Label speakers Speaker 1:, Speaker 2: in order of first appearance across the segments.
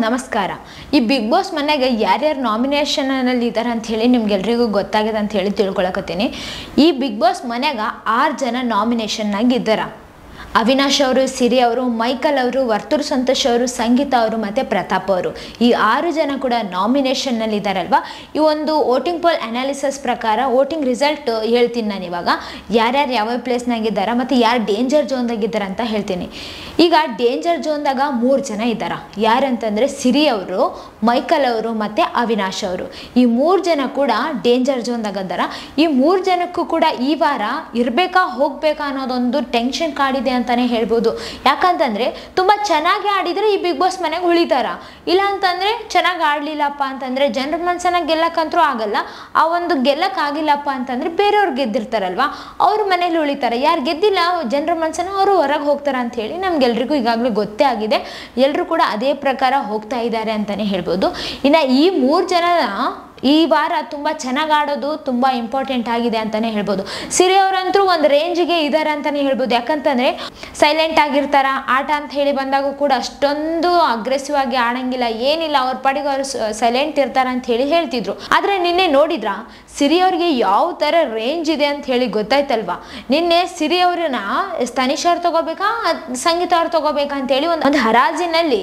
Speaker 1: ನಮಸ್ಕಾರ. ಈ big boss ಮನೆಗೆ ಯಾರ್ಯಾರು ನಾಮಿನೇಷನ್ ಅಲ್ಲಿ ಇದ್ದಾರೆ ಅಂತ ಹೇಳಿ ನಿಮ್ಗೆಲ್ರಿಗೂ ಗೊತ್ತಾಗಿದೆ ಅಂತ ಹೇಳಿ ತಿಳ್ಕೊಳಕತ್ತೀನಿ. ಈ ಬಿಗ್ ಬಾಸ್ ಮನೆಗೆ 6 ಜನ ನಾಮಿನೇಷನ್ ಆಗಿ ಇದ್ದಾರೆ. ಅವಿನಾಶ್ ಅವರು, ಸಿರಿ ಅವರು, ಮೈಕಲ್ ಅವರು, ವರ್ತೂರ್ ಸಂತೋಷ್ ಅವರು, ಸಂಗೀತ ಅವರು ಮತ್ತು ಪ್ರತಾಪ್ ಅವರು, ಈ 6 ಜನ ಕೂಡ ನಾಮಿನೇಷನ್ನಲ್ಲಿ ಇದ್ದಾರಲ್ವಾ. ಈ ಒಂದು ವೋಟಿಂಗ್ ಪೋಲ್ ಅನಾಲಿಸಿಸ್ ಪ್ರಕಾರ ವೋಟಿಂಗ್ ರಿಸಲ್ಟ್ ಹೇಳ್ತೀನಿ ನಾನು ಇವಾಗ. ಯಾರ್ಯಾರು ಯಾವ ಪ್ಲೇಸ್ನಾಗಿದ್ದಾರೆ ಮತ್ತು ಯಾರು ಡೇಂಜರ್ ಝೋನ್ದಾಗಿದ್ದಾರೆ ಅಂತ ಹೇಳ್ತೀನಿ. ಈಗ ಡೇಂಜರ್ ಝೋನ್ದಾಗ 3 ಜನ ಇದ್ದಾರೆ. ಯಾರಂತಂದರೆ ಸಿರಿ ಅವರು, ಮೈಕಲ್ ಅವರು ಮತ್ತು ಅವಿನಾಶ್ ಅವರು. ಈ 3 ಜನ ಕೂಡ ಡೇಂಜರ್ ಝೋನ್ದಾಗ ಇದ್ದಾರೆ. ಈ 3 ಜನಕ್ಕೂ ಕೂಡ ಈ ವಾರ ಇರಬೇಕಾ ಹೋಗಬೇಕಾ ಅನ್ನೋದೊಂದು ಟೆನ್ಷನ್ ಕಾಡಿದೆ ಅಂತಾನೆ ಹೇಳ್ಬೋದು. ಯಾಕಂತಂದರೆ ತುಂಬ ಚೆನ್ನಾಗಿ ಆಡಿದರೆ ಈ ಬಿಗ್ ಬಾಸ್ ಮನೆಗೆ ಉಳಿತಾರ, ಇಲ್ಲ ಅಂತಂದರೆ ಚೆನ್ನಾಗಿ ಆಡಲಿಲ್ಲಪ್ಪ ಅಂತಂದರೆ ಜನರ ಮನಸ್ಸನ್ನ ಗೆಲ್ಲಕ್ಕಂತೂ ಆಗಲ್ಲ. ಆ ಒಂದು ಗೆಲ್ಲಕ್ಕಾಗಿಲ್ಲಪ್ಪ ಅಂತಂದರೆ ಬೇರೆಯವ್ರು ಗೆದ್ದಿರ್ತಾರಲ್ವ, ಅವ್ರ ಮನೇಲಿ ಉಳಿತಾರೆ. ಯಾರು ಗೆದ್ದಿಲ್ಲ ಜನರ ಮನಸ್ಸನ್ನ ಅವರು ಹೊರಗೆ ಹೋಗ್ತಾರೆ ಅಂಥೇಳಿ ನಮಗೆಲ್ರಿಗೂ ಈಗಾಗಲೇ ಗೊತ್ತೇ ಆಗಿದೆ. ಎಲ್ಲರೂ ಕೂಡ ಅದೇ ಪ್ರಕಾರ ಹೋಗ್ತಾ ಇದ್ದಾರೆ ಅಂತಲೇ ಹೇಳ್ಬೋದು. ಇನ್ನು ಈ 3 ಜನ ಈ ವಾರ ತುಂಬ ಚೆನ್ನಾಗಿ ಆಡೋದು ತುಂಬ ಇಂಪಾರ್ಟೆಂಟ್ ಆಗಿದೆ ಅಂತಲೇ ಹೇಳ್ಬೋದು. ಸಿರಿ ಅವರಂತೂ ಒಂದು ರೇಂಜಿಗೆ ಇದ್ದಾರೆ ಅಂತಲೇ ಹೇಳ್ಬೋದು. ಯಾಕಂತಂದರೆ ಸೈಲೆಂಟ್ ಆಗಿರ್ತಾರ, ಆಟ ಅಂತ ಹೇಳಿ ಬಂದಾಗ ಕೂಡ ಅಷ್ಟೊಂದು ಅಗ್ರೆಸಿವ್ ಆಗಿ ಆಡಂಗಿಲ್ಲ, ಏನಿಲ್ಲ, ಅವ್ರ ಪಾಡಿಗೆ ಅವರು ಸೈಲೆಂಟ್ ಇರ್ತಾರೆ ಅಂತ ಹೇಳಿ ಹೇಳ್ತಿದ್ರು. ಆದರೆ ನಿನ್ನೆ ನೋಡಿದ್ರ ಸಿರಿ ಅವ್ರಿಗೆ ಯಾವ ಥರ ರೇಂಜ್ ಇದೆ ಅಂತ ಹೇಳಿ ಗೊತ್ತಾಯ್ತಲ್ವಾ. ನಿನ್ನೆ ಸಿರಿ ಅವ್ರನ್ನ ತನಿಷ್ ಅವ್ರು ತಗೋಬೇಕಾ ಸಂಗೀತ ಅವ್ರು ತಗೋಬೇಕಾ ಅಂತೇಳಿ ಒಂದು ಹರಾಜಿನಲ್ಲಿ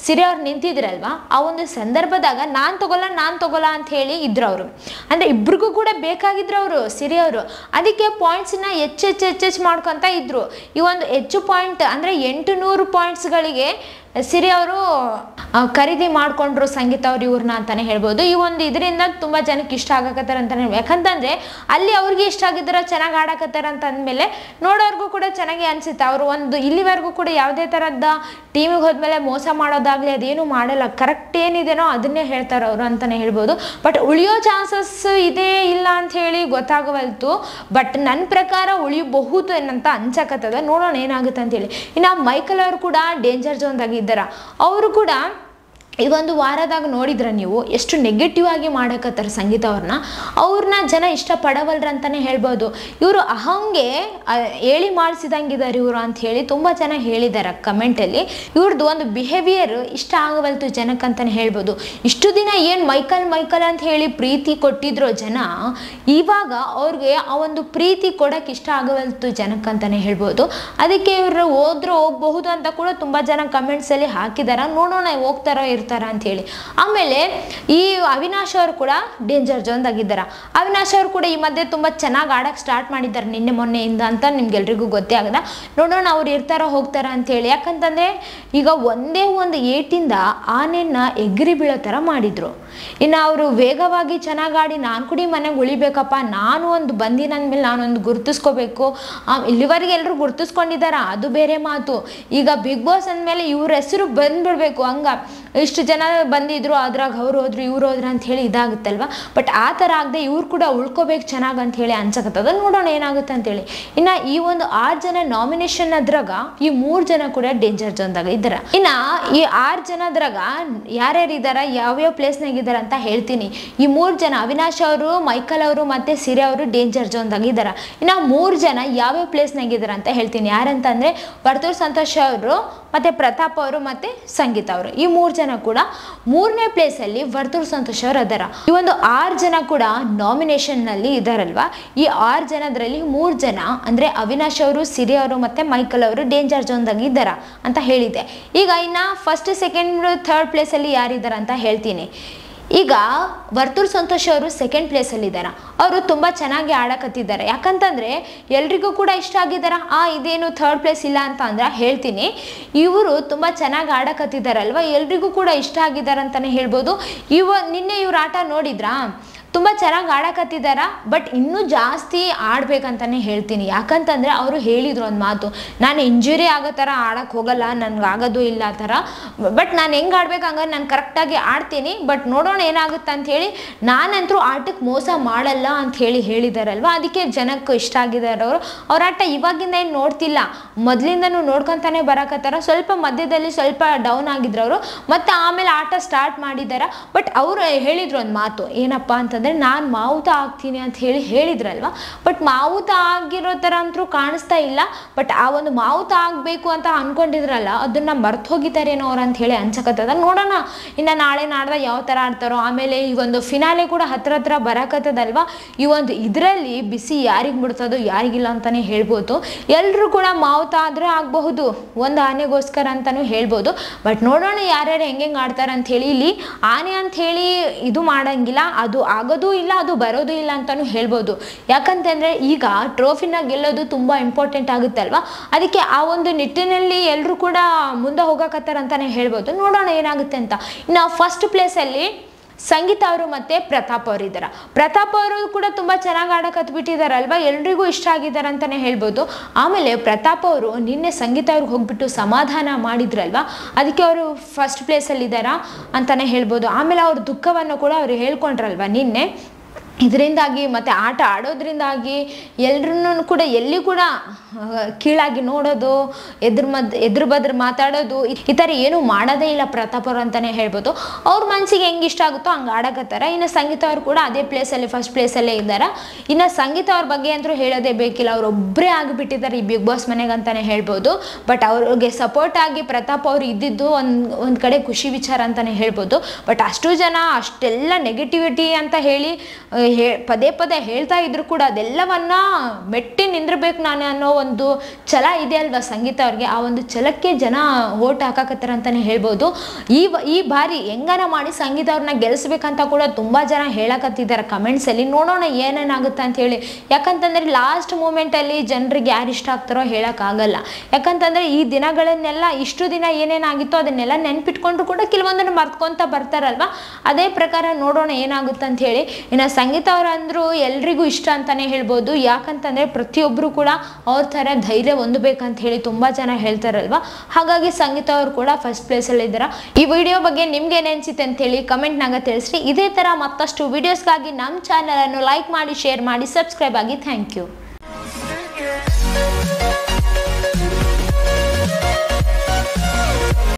Speaker 1: ಸಿರಿ ಅವ್ರು ನಿಂತಿದ್ರಲ್ವಾ. ಆ ಒಂದು ಸಂದರ್ಭದಾಗ ನಾನು ತಗೋಲ್ಲ ಅಂತ ಹೇಳಿ ಇದ್ರು ಅವರು. ಅಂದರೆ ಇಬ್ರಿಗೂ ಕೂಡ ಬೇಕಾಗಿದ್ರು ಅವರು ಸಿರಿ ಅವರು. ಅದಕ್ಕೆ ಪಾಯಿಂಟ್ಸನ್ನ ಹೆಚ್ಚು ಮಾಡ್ಕೊತ ಇದ್ರು. ಈ ಒಂದು ಹೆಚ್ಚು ಪಾಯಿಂಟ್ ಅಂದರೆ 800 ಪಾಯಿಂಟ್ಸ್ಗಳಿಗೆ ಸಿರಿ ಅವರು ಖರೀದಿ ಮಾಡಿಕೊಂಡ್ರು ಸಂಗೀತ ಅವ್ರು ಇವ್ರನ್ನ ಅಂತಲೇ ಹೇಳ್ಬೋದು. ಈ ಒಂದು ಇದರಿಂದ ತುಂಬ ಜನಕ್ಕೆ ಇಷ್ಟ ಆಗಕತ್ತಾರ ಅಂತಲೇ. ಯಾಕಂತಂದರೆ ಅಲ್ಲಿ ಅವ್ರಿಗೆ ಇಷ್ಟ ಆಗಿದ್ದಾರ, ಚೆನ್ನಾಗಿ ಆಡಕತ್ತಾರ ಅಂತ ಅಂದಮೇಲೆ ನೋಡೋರ್ಗೂ ಕೂಡ ಚೆನ್ನಾಗಿ ಅನಿಸುತ್ತೆ. ಅವರು ಒಂದು ಇಲ್ಲಿವರೆಗೂ ಕೂಡ ಯಾವುದೇ ಥರದ ಟೀಮಿಗೆ ಹೋದ್ಮೇಲೆ ಮೋಸ ಮಾಡೋದಾಗಲಿ ಅದೇನು ಮಾಡಲ್ಲ, ಕರೆಕ್ಟ್ ಏನಿದೆನೋ ಅದನ್ನೇ ಹೇಳ್ತಾರೆ ಅವರು ಅಂತಲೇ ಹೇಳ್ಬೋದು. ಬಟ್ ಉಳಿಯೋ ಚಾನ್ಸಸ್ ಇದೆ ಇಲ್ಲ ಅಂತ ಹೇಳಿ ಗೊತ್ತಾಗವಲ್ತು. ಬಟ್ ನನ್ನ ಪ್ರಕಾರ ಉಳಿಯಬಹುದು ಏನಂತ ಅನ್ಸಕತ್ತದ. ನೋಡೋಣ ಏನಾಗುತ್ತೆ ಅಂತೇಳಿ. ಇನ್ನು ಮೈಕಲ್ ಅವರು ಕೂಡ ಡೇಂಜರ್ ಝೋನ್ದಾಗ ಇದ್ದಾರ. ಅವರು ಕೂಡ ಈ ಒಂದು ವಾರದಾಗ ನೋಡಿದ್ರೆ ನೀವು ಎಷ್ಟು ನೆಗೆಟಿವ್ ಆಗಿ ಮಾಡಕತ್ತಾರೆ ಸಂಗೀತ ಅವ್ರನ್ನ ಜನ ಇಷ್ಟಪಡವಲ್ರ ಅಂತಲೇ ಹೇಳ್ಬೋದು. ಇವರು ಅಹಂಗೆ ಹೇಳಿ ಮಾಡಿಸಿದಂಗಿದ್ದಾರೆ ಇವರು ಅಂತ ಹೇಳಿ ತುಂಬ ಜನ ಹೇಳಿದ್ದಾರೆ ಕಮೆಂಟಲ್ಲಿ. ಇವ್ರದ್ದು ಒಂದು ಬಿಹೇವಿಯರ್ ಇಷ್ಟ ಆಗವಲ್ತು ಜನಕ್ಕಂತಲೇ ಹೇಳ್ಬೋದು. ಇಷ್ಟು ದಿನ ಏನು ಮೈಕಲ್ ಅಂತ ಹೇಳಿ ಪ್ರೀತಿ ಕೊಟ್ಟಿದ್ರು ಜನ, ಇವಾಗ ಅವ್ರಿಗೆ ಆ ಒಂದು ಪ್ರೀತಿ ಕೊಡೋಕೆ ಇಷ್ಟ ಆಗವಲ್ತು ಜನಕ್ಕಂತಲೇ ಹೇಳ್ಬೋದು. ಅದಕ್ಕೆ ಇವರು ಹೋಗಬಹುದು ಅಂತ ಕೂಡ ತುಂಬ ಜನ ಕಮೆಂಟ್ಸಲ್ಲಿ ಹಾಕಿದ್ದಾರೆ. ನೋಡೋಣ ಹೋಗ್ತಾರೋ ಇರ್ತಾರ ಅಂತ ಹೇಳಿ. ಆಮೇಲೆ ಈ ಅವಿನಾಶ್ ಅವರು ಕೂಡ ಡೇಂಜರ್ ಝೋನ್ದಾಗಿದ್ದಾರೆ. ಅವಿನಾಶ್ ಅವರು ಕೂಡ ಈ ಮಧ್ಯೆ ತುಂಬ ಚೆನ್ನಾಗಿ ಆಡಕ್ಕೆ ಸ್ಟಾರ್ಟ್ ಮಾಡಿದ್ದಾರೆ ನಿನ್ನೆ ಮೊನ್ನೆಯಿಂದ ಅಂತ ನಿಮ್ಗೆಲ್ರಿಗೂ ಗೊತ್ತೇ ಆಗದ. ನೋಡೋಣ ಅವ್ರು ಇರ್ತಾರೋ ಹೋಗ್ತಾರ ಅಂತೇಳಿ. ಯಾಕಂತಂದರೆ ಈಗ ಒಂದೇ ಒಂದು ಏಟಿಂದ ಆನೆಯನ್ನ ಎಗ್ರಿ ಬೀಳೋ ಥರ ಮಾಡಿದರು. ಇನ್ನು ಅವರು ವೇಗವಾಗಿ ಚೆನ್ನಾಗಿ ಆಡಿ ನಾನು ಕೂಡ ಮನೆಗೆ ಉಳಿಬೇಕಪ್ಪ, ನಾನು ಒಂದು ಬಂದಿನ ಅಂದಮೇಲೆ ನಾನೊಂದು ಗುರುತಿಸ್ಕೋಬೇಕು. ಇಲ್ಲಿವರೆಗೆ ಎಲ್ಲರೂ ಗುರುತಿಸ್ಕೊಂಡಿದ್ದಾರೆ, ಅದು ಬೇರೆ ಮಾತು. ಈಗ ಬಿಗ್ ಬಾಸ್ ಅಂದಮೇಲೆ ಇವ್ರ ಹೆಸರು ಬಂದ್ಬಿಡ್ಬೇಕು. ಇಷ್ಟು ಜನ ಬಂದಿದ್ರು, ಅದ್ರಾಗ ಅವ್ರು ಹೋದ್ರು ಇವ್ರು ಹೋದ್ರು ಅಂತ ಹೇಳಿ ಇದಾಗುತ್ತಲ್ವ. ಬಟ್ ಆ ಥರ ಆಗದೆ ಇವ್ರು ಕೂಡ ಉಳ್ಕೋಬೇಕು ಚೆನ್ನಾಗಿ ಅಂತ ಹೇಳಿ ಅನ್ಸಕತ್ತದ. ನೋಡೋಣ ಏನಾಗುತ್ತೆ ಅಂತೇಳಿ. ಇನ್ನು ಈ ಒಂದು 6 ಜನ ನಾಮಿನೇಷನ್ ಅದ್ರಾಗ ಈ 3 ಜನ ಕೂಡ ಡೇಂಜರ್ ಝೋನ್ದಾಗ ಇದ್ದಾರೆ. ಇನ್ನು ಈ 6 ಜನದ್ರಾಗ ಯಾರ್ಯಾರು ಇದ್ದಾರೆ, ಯಾವ್ಯಾವ ಪ್ಲೇಸ್ನಾಗ ಇದ್ದಾರೆ ಅಂತ ಹೇಳ್ತೀನಿ. ಈ 3 ಜನ ಅವಿನಾಶ್ ಅವರು, ಮೈಕಲ್ ಅವರು ಮತ್ತು ಸಿರಿ ಅವರು ಡೇಂಜರ್ ಝೋನ್ದಾಗ ಇದ್ದಾರೆ. ಇನ್ನು 3 ಜನ ಯಾವ್ಯಾವ ಪ್ಲೇಸ್ನಾಗ ಇದ್ದಾರೆ ಅಂತ ಹೇಳ್ತೀನಿ. ಯಾರಂತಂದರೆ ವರ್ತೂರ್ ಸಂತೋಷ್ ಅವರು ಮತ್ತು ಪ್ರತಾಪ್ ಅವರು ಮತ್ತು ಸಂಗೀತ ಅವರು. ಈ 3 ಜನ ಕೂಡ 3ನೇ ಪ್ಲೇಸಲ್ಲಿ ವರ್ತೂರ್ ಸಂತೋಷ್ ಅವರು ಅದಾರ. ಈ ಒಂದು 6 ಜನ ಕೂಡ ನಾಮಿನೇಷನ್ನಲ್ಲಿ ಇದ್ದಾರಲ್ವ. ಈ 6 ಜನದ್ರಲ್ಲಿ 3 ಜನ ಅಂದರೆ ಅವಿನಾಶ್ ಅವರು, ಸಿರಿ ಅವರು ಮತ್ತು ಮೈಕಲ್ ಅವರು ಡೇಂಜರ್ ಝೋನ್ದಾಗ ಇದ್ದಾರ ಅಂತ ಹೇಳಿದ್ದೆ. ಈಗ ಇನ್ನು ಫಸ್ಟ್, ಸೆಕೆಂಡ್, ಥರ್ಡ್ ಪ್ಲೇಸಲ್ಲಿ ಯಾರಿದ್ದಾರೆ ಅಂತ ಹೇಳ್ತೀನಿ. ಈಗ ವರ್ತೂರ್ ಸಂತೋಷ್ ಅವರು ಸೆಕೆಂಡ್ ಪ್ಲೇಸಲ್ಲಿದ್ದಾರೆ. ಅವರು ತುಂಬ ಚೆನ್ನಾಗಿ ಆಡಕತ್ತಿದ್ದಾರೆ. ಯಾಕಂತಂದರೆ ಎಲ್ರಿಗೂ ಕೂಡ ಇಷ್ಟ ಆಗಿದ್ದಾರೆ. ಇದೇನು ಥರ್ಡ್ ಪ್ಲೇಸ್ ಇಲ್ಲ ಅಂತ ಅಂದ್ರೆ ಹೇಳ್ತೀನಿ. ಇವರು ತುಂಬ ಚೆನ್ನಾಗಿ ಆಡಕತ್ತಿದ್ದಾರಲ್ವ, ಎಲ್ರಿಗೂ ಕೂಡ ಇಷ್ಟ ಆಗಿದ್ದಾರೆ ಅಂತಲೇ ಹೇಳ್ಬೋದು. ನಿನ್ನೆ ಇವ್ರ ಆಟ ನೋಡಿದ್ರಾ, ತುಂಬ ಚೆನ್ನಾಗಿ ಆಡಕತ್ತಿದ್ದಾರೆ. ಬಟ್ ಇನ್ನೂ ಜಾಸ್ತಿ ಆಡ್ಬೇಕಂತಲೇ ಹೇಳ್ತೀನಿ. ಯಾಕಂತಂದರೆ ಅವರು ಹೇಳಿದರು ಒಂದು ಮಾತು, ನಾನು ಇಂಜುರಿ ಆಗೋ ಥರ ಆಡೋಕ್ಕೆ ಹೋಗಲ್ಲ, ನನಗಾಗೋದು ಇಲ್ಲ ಆ ಥರ. ಬಟ್ ನಾನು ಹೆಂಗೆ ಆಡ್ಬೇಕು ಹಂಗಾರೆ ನಾನು ಕರೆಕ್ಟಾಗಿ ಆಡ್ತೀನಿ. ಬಟ್ ನೋಡೋಣ ಏನಾಗುತ್ತೆ ಅಂಥೇಳಿ. ನಾನಂತರೂ ಆಟಕ್ಕೆ ಮೋಸ ಮಾಡಲ್ಲ ಅಂತ ಹೇಳಿದಾರಲ್ವ. ಅದಕ್ಕೆ ಜನಕ್ಕೆ ಇಷ್ಟ ಆಗಿದ್ದಾರೆ ಅವರು. ಅವ್ರ ಆಟ ಇವಾಗಿಂದ ಏನು ನೋಡ್ತಿಲ್ಲ, ಮೊದಲಿಂದನೂ ನೋಡ್ಕೊತಾನೆ ಬರಕತ್ತಾರ. ಸ್ವಲ್ಪ ಮಧ್ಯದಲ್ಲಿ ಸ್ವಲ್ಪ ಡೌನ್ ಆಗಿದ್ರು ಅವರು, ಮತ್ತು ಆಮೇಲೆ ಆಟ ಸ್ಟಾರ್ಟ್ ಮಾಡಿದ್ದಾರೆ. ಬಟ್ ಅವರು ಹೇಳಿದರು ಒಂದು ಮಾತು, ಏನಪ್ಪ ಅಂತಂದರೆ ಅಂತಂದರೆ ನಾನು ಮಾವುತ ಆಗ್ತೀನಿ ಅಂತ ಹೇಳಿದ್ರಲ್ವ. ಬಟ್ ಮಾವುತ ಆಗಿರೋ ಥರ ಅಂತೂ ಕಾಣಿಸ್ತಾ ಇಲ್ಲ. ಬಟ್ ಆ ಒಂದು ಮಾವುತ ಆಗಬೇಕು ಅಂತ ಅಂದ್ಕೊಂಡಿದ್ರಲ್ಲ, ಅದನ್ನು ಮರ್ತು ಹೋಗಿದ್ದಾರೇನೋ ಅವ್ರು ಅಂತ ಹೇಳಿ ಅನ್ಸಕತ್ತದ. ನೋಡೋಣ ಇನ್ನು ನಾಳೆ ನಾಡ್ದ ಯಾವ ಥರ ಆಡ್ತಾರೋ. ಆಮೇಲೆ ಈ ಒಂದು ಫಿನಾಲೆ ಕೂಡ ಹತ್ರ ಬರಕತ್ತದಲ್ವ. ಈ ಒಂದು ಇದರಲ್ಲಿ ಬಿಸಿ ಯಾರಿಗೆ ಬಿಡ್ತದೋ ಯಾರಿಗಿಲ್ಲ ಅಂತಲೇ ಹೇಳ್ಬೋದು. ಎಲ್ಲರೂ ಕೂಡ ಮಾವುತ ಆದರೆ ಆಗಬಹುದು, ಒಂದು ಆನೆಗೋಸ್ಕರ ಅಂತಲೂ ಹೇಳ್ಬೋದು. ಬಟ್ ನೋಡೋಣ ಯಾರ್ಯಾರು ಹೆಂಗೆ ಆಡ್ತಾರೆ ಅಂಥೇಳಿ. ಇಲ್ಲಿ ಆನೆ ಅಂಥೇಳಿ ಇದು ಮಾಡೋಂಗಿಲ್ಲ, ಅದು ಆಗೋದೂ ಇಲ್ಲ, ಅದು ಬರೋದೂ ಇಲ್ಲ ಅಂತಲೂ ಹೇಳ್ಬೋದು. ಯಾಕಂತಂದರೆ ಈಗ ಟ್ರೋಫಿನ ಗೆಲ್ಲೋದು ತುಂಬ ಇಂಪಾರ್ಟೆಂಟ್ ಆಗುತ್ತಲ್ವ. ಅದಕ್ಕೆ ಆ ಒಂದು ನಿಟ್ಟಿನಲ್ಲಿ ಎಲ್ಲರೂ ಕೂಡ ಮುಂದೆ ಹೋಗಕತ್ತಾರ ಅಂತಲೇ ಹೇಳ್ಬೋದು. ನೋಡೋಣ ಏನಾಗುತ್ತೆ ಅಂತ. ಇನ್ನು ಫಸ್ಟ್ ಪ್ಲೇಸಲ್ಲಿ ಸಂಗೀತ ಅವರು ಮತ್ತು ಪ್ರತಾಪ್ ಅವರು ಇದ್ದಾರೆ. ಪ್ರತಾಪ್ ಅವರು ಕೂಡ ತುಂಬ ಚೆನ್ನಾಗಿ ಆಡಕತ್ಬಿಟ್ಟಿದ್ದಾರಲ್ವ, ಎಲ್ರಿಗೂ ಇಷ್ಟ ಆಗಿದ್ದಾರೆ ಅಂತಲೇ ಹೇಳ್ಬೋದು. ಆಮೇಲೆ ಪ್ರತಾಪ್ ಅವರು ನಿನ್ನೆ ಸಂಗೀತ ಅವ್ರಿಗೆ ಹೋಗ್ಬಿಟ್ಟು ಸಮಾಧಾನ ಮಾಡಿದ್ರಲ್ವ, ಅದಕ್ಕೆ ಅವರು ಫಸ್ಟ್ ಪ್ಲೇಸಲ್ಲಿದ್ದಾರಾ ಅಂತಲೇ ಹೇಳ್ಬೋದು. ಆಮೇಲೆ ಅವ್ರ ದುಃಖವನ್ನು ಕೂಡ ಅವರು ಹೇಳ್ಕೊಂಡ್ರಲ್ವ ನಿನ್ನೆ. ಇದರಿಂದಾಗಿ ಮತ್ತು ಆಟ ಆಡೋದ್ರಿಂದಾಗಿ ಎಲ್ಲರೂ ಕೂಡ ಎಲ್ಲಿ ಕೂಡ ಕೀಳಾಗಿ ನೋಡೋದು, ಎದುರು ಬದ್ರ ಮಾತಾಡೋದು, ಈ ಥರ ಏನೂ ಮಾಡೋದೇ ಇಲ್ಲ ಪ್ರತಾಪ್ ಅವರು ಅಂತಲೇ ಹೇಳ್ಬೋದು. ಅವ್ರ ಮನಸ್ಸಿಗೆ ಹೆಂಗೆ ಇಷ್ಟ ಆಗುತ್ತೋ ಹಂಗೆ ಆಡಕತ್ತಾರ. ಇನ್ನು ಸಂಗೀತ ಅವರು ಕೂಡ ಅದೇ ಪ್ಲೇಸಲ್ಲಿ ಫಸ್ಟ್ ಪ್ಲೇಸಲ್ಲೇ ಇದ್ದಾರೆ. ಇನ್ನು ಸಂಗೀತ ಅವ್ರ ಬಗ್ಗೆ ಅಂತೂ ಹೇಳೋದೇ ಬೇಕಿಲ್ಲ, ಅವರೊಬ್ಬರೇ ಆಗಿಬಿಟ್ಟಿದ್ದಾರೆ ಈ ಬಿಗ್ ಬಾಸ್ ಮನೆಗೆ ಅಂತಲೇ ಹೇಳ್ಬೋದು. ಬಟ್ ಅವ್ರಿಗೆ ಸಪೋರ್ಟ್ ಆಗಿ ಪ್ರತಾಪ್ ಅವರು ಇದ್ದಿದ್ದು ಒಂದು ಕಡೆ ಖುಷಿ ವಿಚಾರ ಅಂತಲೇ ಹೇಳ್ಬೋದು. ಬಟ್ ಅಷ್ಟು ಜನ ಅಷ್ಟೆಲ್ಲ ನೆಗೆಟಿವಿಟಿ ಅಂತ ಹೇಳಿ ಪದೇ ಹೇಳ್ತಾ ಇದ್ರು ಕೂಡ ಅದೆಲ್ಲವನ್ನ ಮೆಟ್ಟಿ ನಿಂದಿರ್ಬೇಕು ನಾನು ಅನ್ನೋ ಒಂದು ಛಲ ಇದೆ ಅಲ್ವಾ ಸಂಗೀತ ಅವ್ರಿಗೆ. ಆ ಒಂದು ಛಲಕ್ಕೆ ಜನ ಓಟ್ ಹಾಕಕತ್ತಾರ ಅಂತಲೇ ಹೇಳ್ಬೋದು. ಈ ಬಾರಿ ಹೆಂಗಾರ ಮಾಡಿ ಸಂಗೀತ ಅವ್ರನ್ನ ಗೆಲ್ಲಿಸ್ಬೇಕಂತ ಕೂಡ ತುಂಬ ಜನ ಹೇಳಕತ್ತಿದ್ದಾರೆ ಕಮೆಂಟ್ಸಲ್ಲಿ. ನೋಡೋಣ ಏನೇನಾಗುತ್ತೆ ಅಂತ ಹೇಳಿ. ಯಾಕಂತಂದರೆ ಲಾಸ್ಟ್ ಮೂಮೆಂಟಲ್ಲಿ ಜನರಿಗೆ ಯಾರು ಇಷ್ಟ ಆಗ್ತಾರೋ ಹೇಳೋಕ್ಕಾಗಲ್ಲ. ಯಾಕಂತಂದರೆ ಈ ದಿನಗಳನ್ನೆಲ್ಲ ಇಷ್ಟು ದಿನ ಏನೇನಾಗಿತ್ತೋ ಅದನ್ನೆಲ್ಲ ನೆನ್ಪಿಟ್ಕೊಂಡು ಕೂಡ ಕೆಲವೊಂದನ್ನು ಮರ್ತ್ಕೊತ ಬರ್ತಾರಲ್ವ. ಅದೇ ಪ್ರಕಾರ ನೋಡೋಣ ಏನಾಗುತ್ತೆ ಅಂತ ಹೇಳಿ. ಇನ್ನು ಸಂಗೀತ ಅವರಂದ್ರು ಎಲ್ರಿಗೂ ಇಷ್ಟ ಅಂತಲೇ ಹೇಳ್ಬೋದು. ಯಾಕಂತಂದರೆ ಪ್ರತಿಯೊಬ್ಬರು ಕೂಡ ಅವ್ರ ಥರ ಧೈರ್ಯ ಹೊಂದಬೇಕಂತ ಹೇಳಿ ತುಂಬ ಜನ ಹೇಳ್ತಾರಲ್ವ. ಹಾಗಾಗಿ ಸಂಗೀತ ಅವರು ಕೂಡ ಫಸ್ಟ್ ಪ್ಲೇಸಲ್ಲಿ ಇದ್ದಾರೆ. ಈ ವಿಡಿಯೋ ಬಗ್ಗೆ ನಿಮ್ಗೆ ಏನು ಅನಿಸುತ್ತೆ ಅಂತೇಳಿ ಕಮೆಂಟ್ನಾಗ ತಿಳಿಸ್ರಿ. ಇದೇ ಥರ ಮತ್ತಷ್ಟು ವಿಡಿಯೋಸ್ಗಾಗಿ ನಮ್ಮ ಚಾನಲನ್ನು ಲೈಕ್ ಮಾಡಿ, ಶೇರ್ ಮಾಡಿ, ಸಬ್ಸ್ಕ್ರೈಬ್ ಆಗಿ. Thank you.